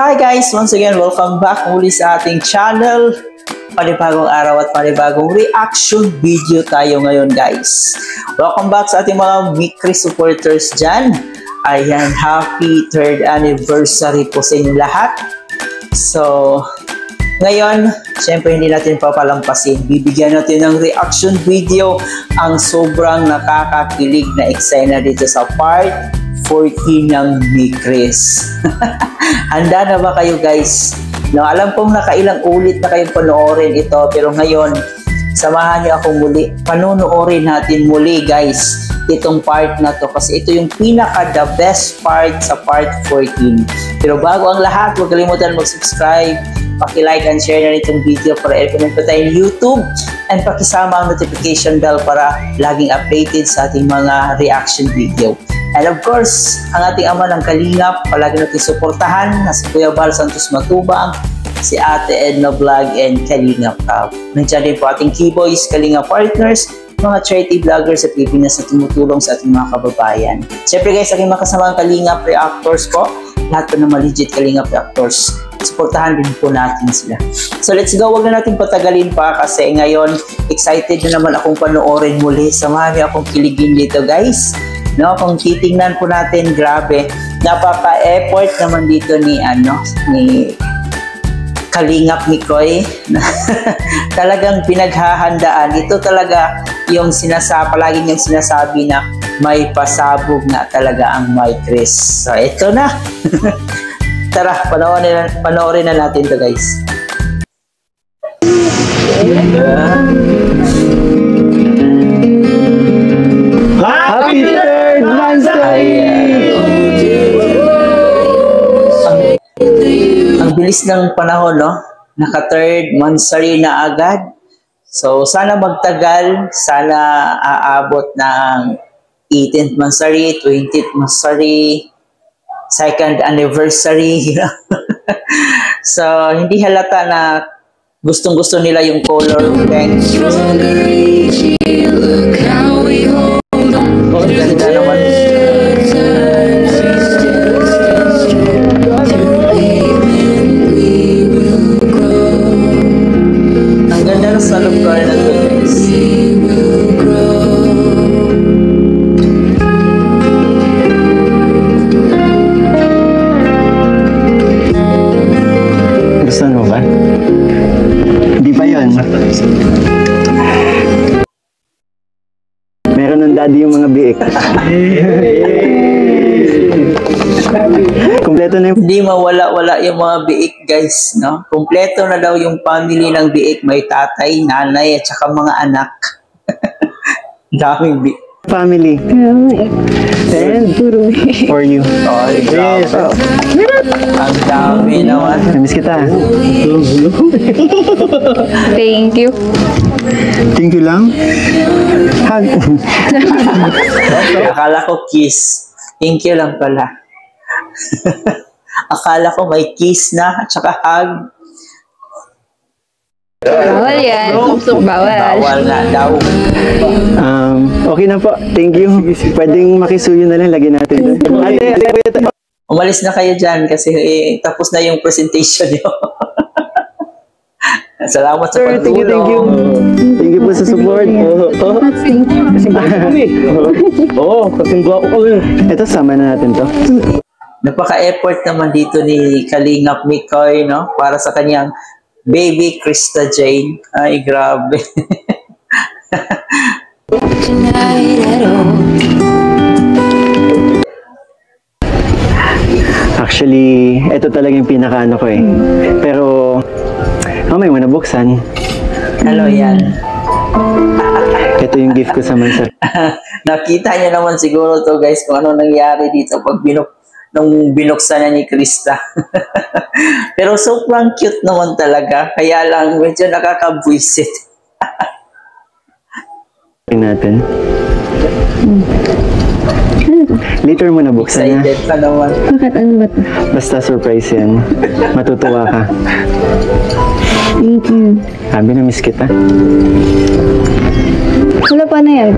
Hi guys! Once again, welcome back muli sa ating channel. Panibagong araw at panibagong reaction video tayo ngayon guys. Welcome back sa ating mga Mikri supporters dyan. Ayan, happy 3rd anniversary po sa inyo lahat. So, ngayon, syempre hindi natin papalampasin. Bibigyan natin ng reaction video ang sobrang nakakakilig na eksena dito sa part 14 ng Mikris. Handa na ba kayo guys? No, alam kong nakailang ulit na kayong panoorin ito, pero ngayon, samahan niyo ako muli. Panonoorin natin muli guys itong part na to kasi ito yung pinaka the best part sa part 14. Pero bago ang lahat, huwag kalimutan mag-subscribe, paki-like and share na itong video para i-comment pa tayo YouTube, and pakisama ang notification bell para laging updated sa ating mga reaction video. And of course, ang ating ama ng Kalingap, palagi natin suportahan na si Kuya Val Santos Matubang, si Ate Edna Vlog, and Kalingap Cup. Nandiyan din po ating Keyboys, Kalingap Partners, mga charity vloggers sa Pilipinas na tumutulong sa ating mga kababayan. Siyempre guys, aking makasamang Kalingap Reactors po, lahat po ng mga legit Kalingap Reactors. Suportahan din po natin sila. So let's go, wag na natin patagalin pa kasi ngayon excited na naman akong panoorin muli. Samahan niyo akong kiligin dito guys. No, kung titingnan po natin, grabe, napaka-effort naman dito ni Kalingap Mikoy. Talagang pinaghahandaan. Ito talaga yung palaging yung sinasabi na may pasabog na talaga ang Mikris. So ito na. Tara, panoorin na natin to guys. Happy 3rd Mansari! Ang bilis ng panahon, no? Naka-3rd Mansari na agad. So, sana magtagal. Sana aabot ng 18th Mansari, 20th Mansari, 2nd anniversary. So, hindi halata na gustong-gusto nila yung color pink. Oh, ganda naman. Ang ganda ng sa lugar na to guys. Gusto mo ba? Hindi pa yun. Meron ng daddy yung mga biik. Kompleto na yung... Hindi mawala-wala yung mga biik guys, no? Kompleto na daw yung family ng biik. May tatay, nanay, at saka mga anak. Daming biik. Family. And for you. Oh, yes. Ang dami naman. Namiss kita. Thank you. Thank you lang. Hug. Akala ko kiss. Thank you lang pala. Akala ko may kiss na at saka hug. Bawal yan. Bawal. Bawal na daw. Okay na po. Thank you. Pwedeng makisuyo na lang. Lagyan natin. Ate, Umalis na kayo dyan kasi tapos na yung presentation nyo. Salamat sa pagtulong. Thank you. Thank you po sa support. Oo, kasing gwapo ko eh. Ito, sama na natin to. Napaka-effort naman dito ni Kalingap Mikoy, no? Para sa kanyang baby Krista Jane. Ay, grabe. Actually, ito talaga yung pinaka-ano ko eh. Pero, may mo nabuksan. Ano yan? Ito yung gift ko sa Mansari. Nakita niyo naman siguro to guys kung ano nangyari dito pag nung binuksan na ni Krista. Pero sobrang cute naman talaga. Kaya lang medyo nakakabwisit. Natin. Later mo nabuksan Excited na. pa naman. Bakit? Ano ba ito? Basta surprise yan. Matutuwa ka. Thank you. Sabi na miss kita. Wala pa na yan.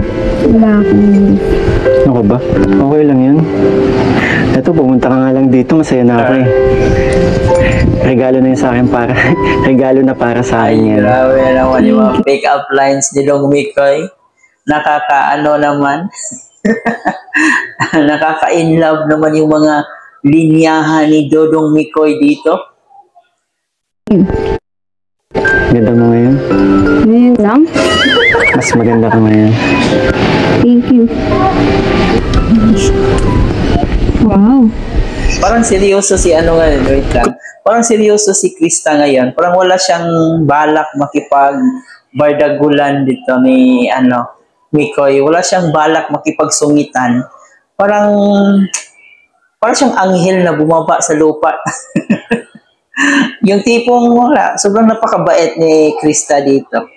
Wala akong... Ano ba? Okay lang yan. Ito, pumunta ka nga lang dito. Masaya na ako eh. regalo na yun sa akin para, regalo na para sa akin yan. Grabe naman yung mga pick-up lines ni Dong Mikoy. Nakakaano naman. Nakaka-inlove naman yung mga linyahan ni Dodong Mikoy dito. Ganda mo ngayon. Ngayon lang. Mas maganda ka ngayon. Thank you. Wow. Parang seryoso si ano ngayon, wait lang. Parang seryoso si Krista ngayon. Parang wala siyang balak makipag-bardagulan dito ni Mikoy. Wala siyang balak makipagsungitan. Parang siyang anghel na bumaba sa lupa. Yung tipong wala, sobrang napakabait ni Krista dito.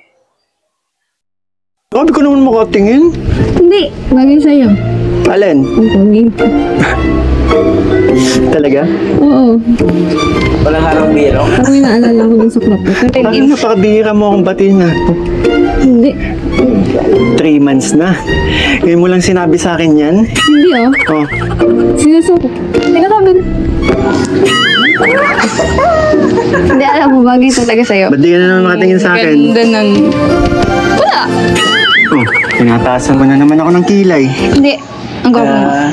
Grabe ko naman makatingin. Hindi. Bagay sa'yo. Alin? Ang pogi. Talaga? Oo. Walang harong biro. Parang may naalala ko dun sa club ko. Pero Bakit napakabihira mo akong batiin na? hindi. 3 months na. Ngayon mo lang sinabi sa akin yan? Hindi oh. Oh, Sinusuko. Teka sabi. Hindi alam mo, bagay talaga sa'yo. ba't di ka na naman makatingin sa akin? Ganda nun. Wala. Oh, tinataasan mo na naman ako ng kilay. Hindi. Ang gwapo mo. Ah,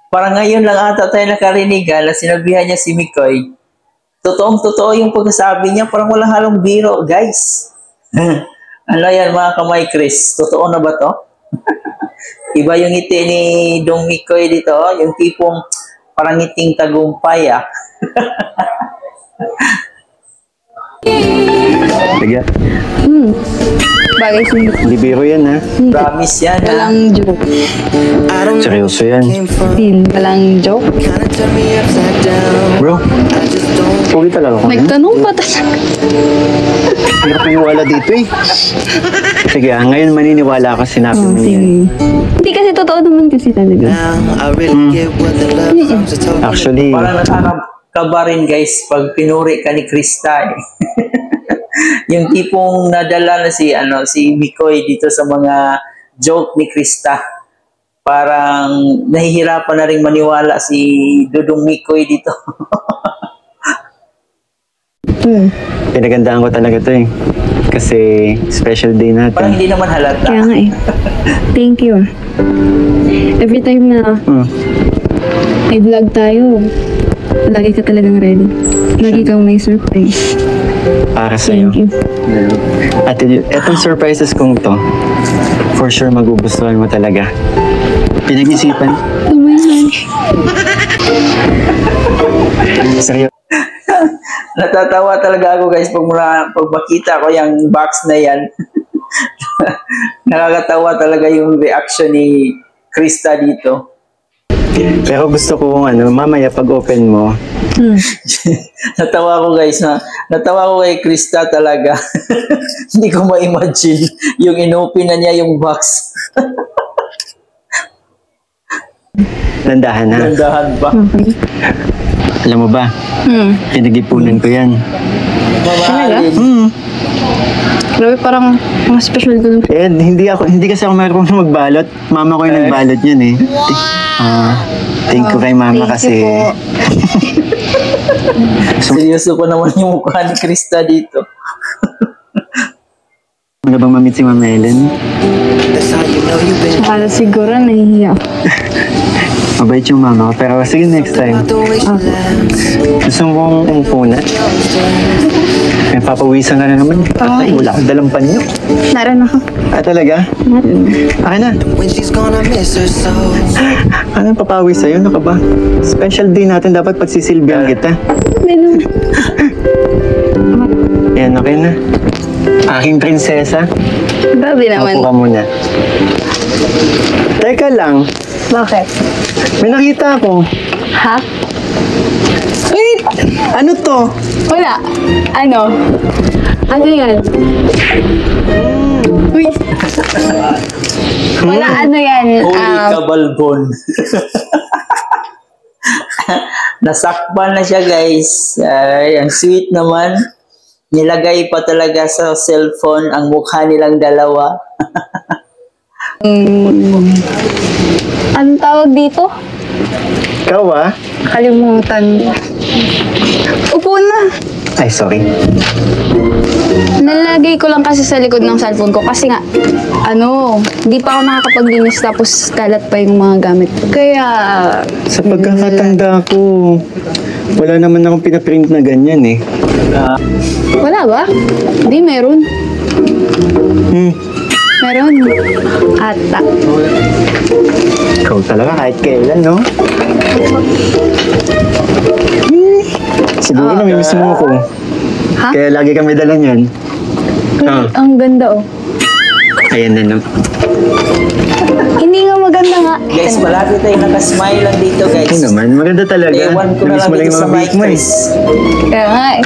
parang ngayon lang ata tayo nakarinig na sinabihan niya si Mikoy. Totoong-totoo yung pagkasabi niya, parang walang halong biro, guys. Ano yan mga kamay Chris? Totoo na ba to? Iba yung ngiti ni Dong Mikoy dito, yung tipong parang ngiting tagumpay Sige, Bagay sa'yo. hindi biro yan ha. Promise yan Walang joke. Seryoso yan. Feel. Walang joke. Bro, pogi talaga ako. Nagtanong pa talaga. Hirap maniwala dito eh. Sige, ngayon maniniwala ako sinabi mo yan. Sige. Hindi kasi totoo naman kasi talaga. Actually, Parang nakakaba rin guys pag pinuri ka ni Krista eh. Yung tipong nadala na si Mikoy dito sa mga joke ni Krista. Parang nahihirapan na rin maniwala si Dodong Mikoy dito. pinagandaan ko talaga to eh. Kasi special day Parang natin. hindi naman halata. Kaya nga eh. Thank you. Every time na may vlog tayo, lagi ka talagang ready. Lagi kang may surprise. Para sa'yo. Thank you. At etong surprises kong to, for sure magugustuhan mo talaga. Pinag-isipan. Tumayan. Seryoso. Natatawa talaga ako guys pag makita ko yung box na yan. Nakakatawa talaga yung reaction ni Krista dito. Pero gusto ko mamaya pag open mo, Natawa ko guys natawa ko kay Krista talaga. Hindi ko ma-imagine yung inopen na niya yung box. nandahan na. Nandahan pa. Okay. Alam mo ba, pinag-ipunan ko yan. Mamahalin. Grabe, parang mga special ko dun. Eh, hindi kasi ako marunong magbalot. Mama ko yung nagbalot yun eh. Thank you kay mama Thank kasi. you po. Seryoso pa naman yung mukha ni Krista dito. Ano bang mamit si Mama Ellen? Akala siguro nahihiya ako. Mabait yung mama ko. Pero sige, next time. Gusto mong umpunan? May papawisan ka na naman. Ay, wala akong dalang panyo. Naran ako. Talaga? Naran. Akin na. Anong papawis sa'yo? Ano ka ba? Special day natin. Dapat pagsisilbihan kita. Hindi naman. Yan, okay na. Aking prinsesa. Grabe naman. Upo ka muna. Teka lang. Bakit? May nakita ako. Ha? Wait! Ano to? Wala. Ano? Ano yan? Uy. Wala ano yan. Holy kabalbon. Nasakpan na siya guys. Ay, ang sweet naman. Nilagay pa talaga sa cellphone ang mukha nilang dalawa. Anong tawag dito? Ikaw ah? Kalimutan. Upo na. Ay, sorry. Nalagay ko lang kasi sa likod ng cellphone ko kasi nga, hindi pa ako nakakapaglinis tapos kalat pa yung mga gamit ko. Kaya, Sa pagkakatanda ko, wala naman akong pinaprint na ganyan eh. wala ba? Hindi, meron. Meron. Ata. Ikaw talaga kahit kailan, no? Siguro namimiss mo ako. Ha? Kaya lagi kami dala niyan. Ang ganda oh. Ayan na naman. Hindi nga maganda nga. Guys, palagi tayo nakasmile lang dito, guys. Ay naman, maganda talaga. Ewan ko na Namiss lang mo lang dito yung sa mga mic, bake mo eh. Chris. Kaya nga eh.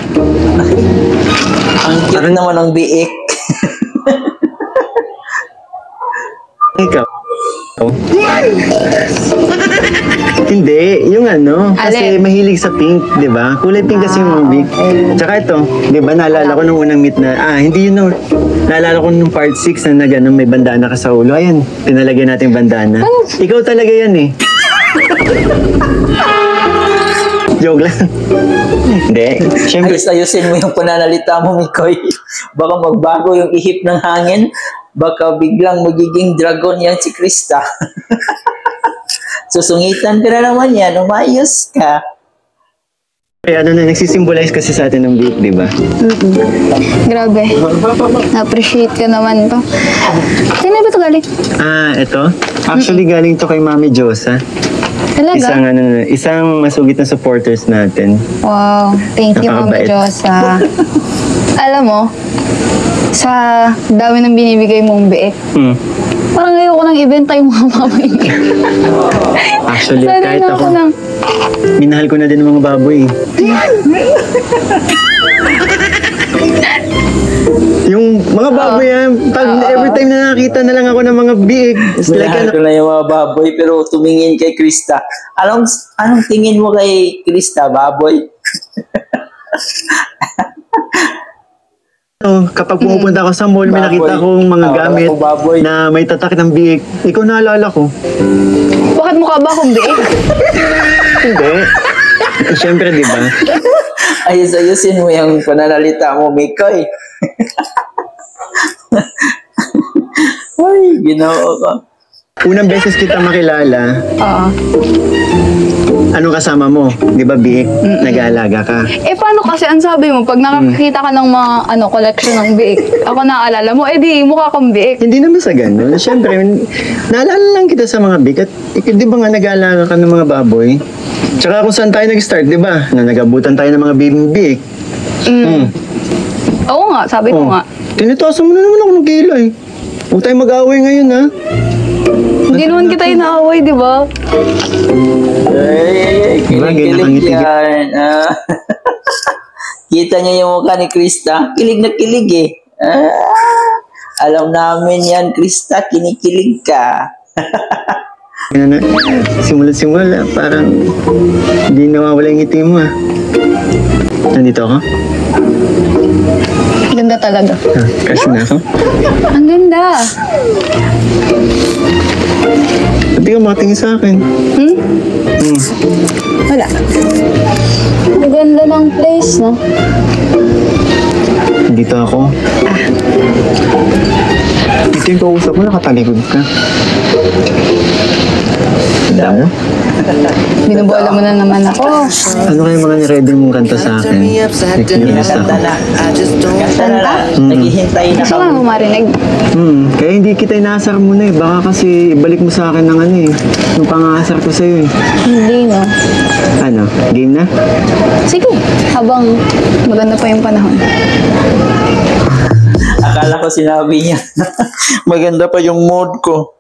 Ang cute naman ng biik. Ikaw? Oh. Hindi, yung kasi Alin? mahilig sa pink, di ba? Kulay pink kasi yung mga big. Tsaka ito, di ba, naalala ko nung unang meet na, hindi yun no. Naalala ko nung part 6 na gano'n, may bandana ka sa ulo. Ayan, pinalagyan natin yung bandana. Ikaw talaga yan eh. Joke lang. Hindi, syempre. Ayusin mo yung pananalita mo, Mikoy. Baka magbago yung ihip ng hangin. Baka biglang magiging dragon yan si Krista. Susungitan ka na naman yan. Umayos ka. Kaya nagsisimbolize kasi sa atin ng bake, di ba? Grabe. Na-appreciate ka naman to. Sino ba ito galing? Ito? Actually, galing to kay Mami Josa. Talaga? Isang masugit na supporters natin. Wow. Thank you, Mama Napakabait. Diyosa. Alam mo, sa dami ng binibigay mong biik, parang ayoko nang ibenta yung mga mamay. Actually, Sana kahit na ako, ng... minahal ko na din ang mga baboy. Yung mga baboy, pag every time na nakita na lang ako ng mga biik, it's like, Minahal ko na yung mga baboy pero tumingin kay Krista. Anong tingin mo kay Krista, baboy? kapag pumupunta ako sa mall, may nakita akong mga gamit ako baboy. na may tatak ng biik. Ikaw naalala ko. Bakit mukha ba akong biik? Hindi. Siyempre, di ba? Ayusin mo yung pananalita mo, Mikoy. Ay, ginoo ko. Unang beses kita makilala, Oo. anong kasama mo? Di ba, biik? Nag-aalaga ka. Paano kasi ang sabi mo, pag nakakita ka ng mga collection ng biik, ako naaalala mo, di mukha kang biik. Hindi naman sa ganun. Siyempre, naalala lang kita sa mga biik. At di ba nga nag-aalaga ka ng mga baboy? Tsaka kung saan tayo nag-start, di ba? Na nag-abutan tayo ng mga biik. Oo nga, sabi ko nga. Tinitasan mo na naman ako ng kilay. Huwag tayo mag-away ngayon, ha? Hindi naman kita inaaway, di ba? Ay, Diba, kilig nakangiti- yan. Kita niya yung mukha ni Krista. Kilig na kilig eh. Alam namin yan, Krista, kinikilig ka. Simula-simula, parang hindi nawawala yung ngiti mo, ha? Nandito ako? Ganda talaga. Kasi na ako? Ang ganda. Hindi ka makatingin sa akin. Wala. Ang ganda ng place, no? Dito ako. Dito yung kausap mo, nakatalikod ka. Ano? Binubola mo na naman ako. Ano kayo mga niready mong kanta sa akin? Nakikinis ako. Ganda na. Ganda na lang. Naghihintay na Gusto kami. nga mo marinig. Kaya hindi kita inaasar muna eh. Baka kasi ibalik mo sa akin ng yung pangasar ko sa'yo eh. Hindi, no? Ano? Game na? Sige, habang maganda pa yung panahon. Akala ko sinabi niya. Maganda pa yung mood ko.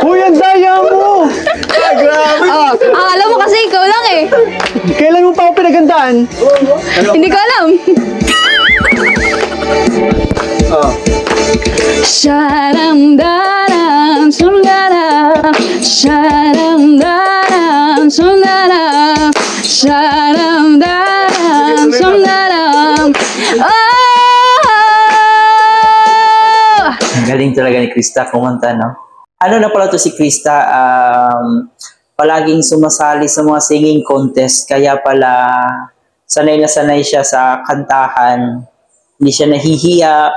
Uy, ang daya mo! Grabe! Alam mo kasi ikaw lang eh. Kailan mo pa ako pinagandaan? Hindi ko alam. Sharam daram sumgaram Sharam-daram, sham-daram, sharam-daram, sham-daram. Ang galing talaga ni Krista kumanta, no? Ano na pala to si Krista, palaging sumasali sa mga singing contest, kaya pala sanay na sanay siya sa kantahan. Hindi siya nahihiya.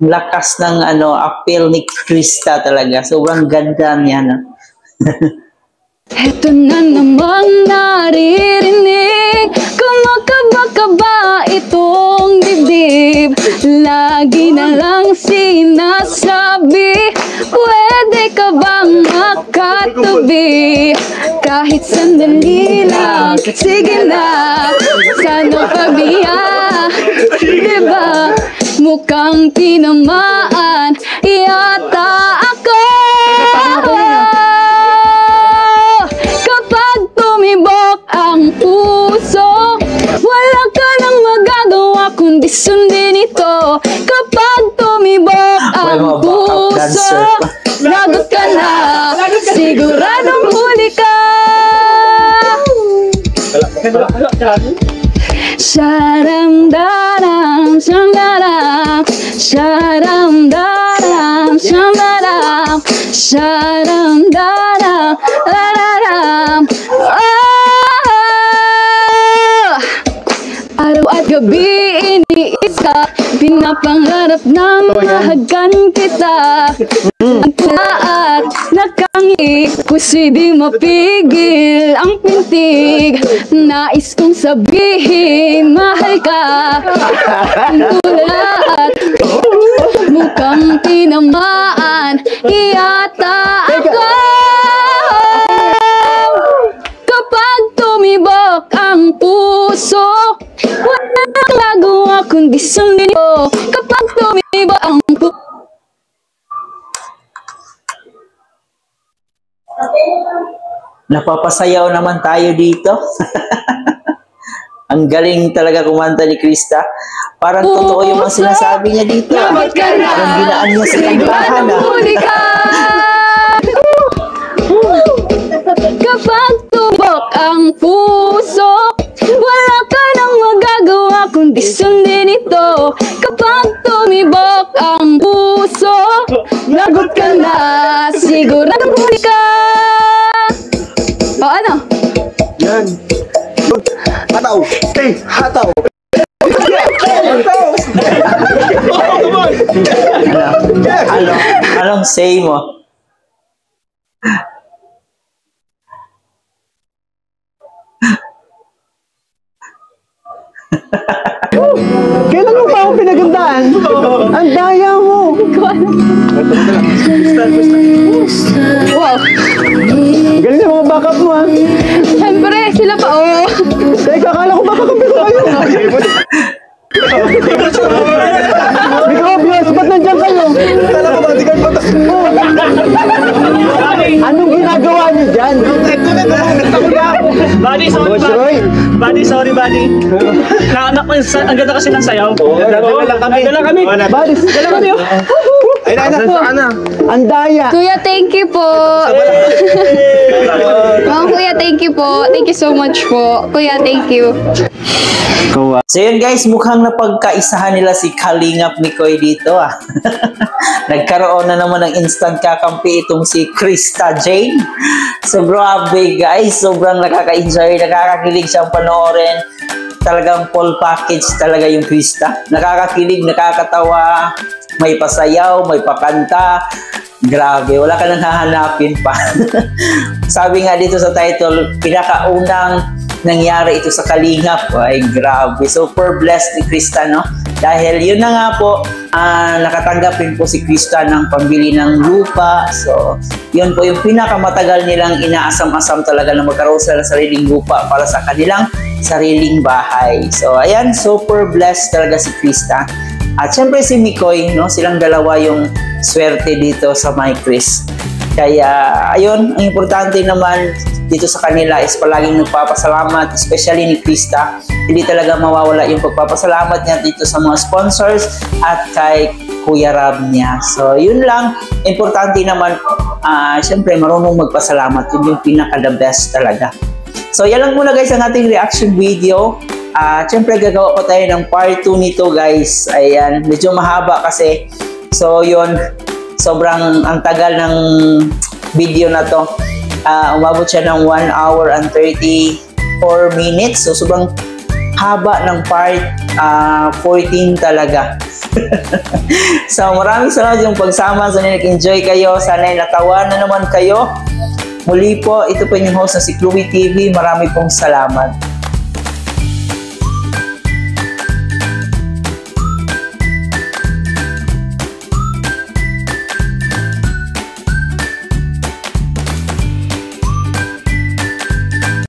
Lakas ng appeal ni Krista talaga. Sobrang ganda niya, no? Eto na namang naririnig, kumakaba-kaba itong dibdib. Lagi na lang sinasabi, pwede ka bang makatabi? Kahit sandali lang, sige na, sana pabiya. Diba, mukhang tinamaan yata ako. Kapag tumibok ang puso, wala ka nang magagawa kundi sundin ito. Kapag tumibok ang puso, lagot ka na, siguradong huli ka. Sharam-daram, sham-daram, sharam-daram, sham-daram, sharam-daram, la-daram. Araw at gabi iniis ka, pinapangarap na mahagan kita. Ang tula at nakangi, kasi di mapigil ang pintig. Nais kong sabihin, mahal ka. Ang tula at mukhang tinamaan yata ako. Kapag tumibok ang puso, wala nang magawa kundi sundin ito. Kapag tumibok ang puso. Napapasayaw naman tayo dito. Ang galing talaga kumanta ni Krista. Parang totoo yung mga sinasabi niya dito. Lagot ka na, Parang ginaan niya sa kantahan. siguradong huli ka. Kapag tubok ang puso, wala ka nang magagawa kundi sundin ito. Kapag tumibok ang puso, lagot ka na, siguradong huli ka. O ano? Yan. Hataw. Hey, hataw. Anong say mo? Kailan mo pa ako pinagandaan? Ang daya mo! Wow, Galing na mga backup mo, ha? siyempre sila pa oh. Teka, akala ko backup ko kayo. Microbius, ba't nandiyan kayo? Kala ko ba, di ka patas mo. Anong ginagawa niyo dyan? Buddy, sorry, Boss Roy. buddy. Sorry, buddy. Naanak ko, ang ganda kasi ng sayaw. Dala lang kami. Dala kami. Baris, Dala kami, oh. Ay, na. ang daya. Kuya, thank you po. Mga kuya, thank you po. Thank you so much po. Kuya, thank you. So yun guys, mukhang napagkaisahan nila si Kalingap Mikoy dito ah. Nagkaroon na naman ng instant kakampi itong si Krista Jane. So grabe guys, sobrang nakaka-enjoy, nakakakilig siyang panoorin. Talagang full package talaga yung Krista. Nakakakilig, nakakatawa, may pasayaw, may pakanta. Grabe, wala ka nang hahanapin pa. Sabi nga dito sa title, pinakaunang nangyari ito sa Kalingap. Ay, grabe. Super blessed ni Krista, no? Dahil yun na nga po, nakatanggap rin po si Krista ng pambili ng lupa. So, yun po yung pinakamatagal nilang inaasam-asam talaga na magkaroon sila ng sariling lupa para sa kanilang sariling bahay. So, ayan, super blessed talaga si Krista. At syempre si Mikoy, no? Silang dalawa yung swerte dito sa My Chris. Kaya, ayun, ang importante naman dito sa kanila is palaging nagpapasalamat, especially ni Krista. Hindi talaga mawawala yung pagpapasalamat niya dito sa mga sponsors at kay Kuya Rab niya. So, yun lang. Importante naman syempre marunong magpasalamat. Yun yung pinaka-the best talaga. So, yan lang muna guys ang ating reaction video. Syempre gagawa ko tayo ng part 2 nito guys. Ayan, medyo mahaba kasi. So, yun, sobrang ang tagal ng video na to. Umabot siya ng 1 hour and 34 minutes. So, sobrang haba ng part 14 talaga. So, maraming salamat yung pagsama. Sana nag-enjoy kayo. Sana natawa na naman kayo. Muli po, ito po yung host na si Chloe TV. Marami pong salamat.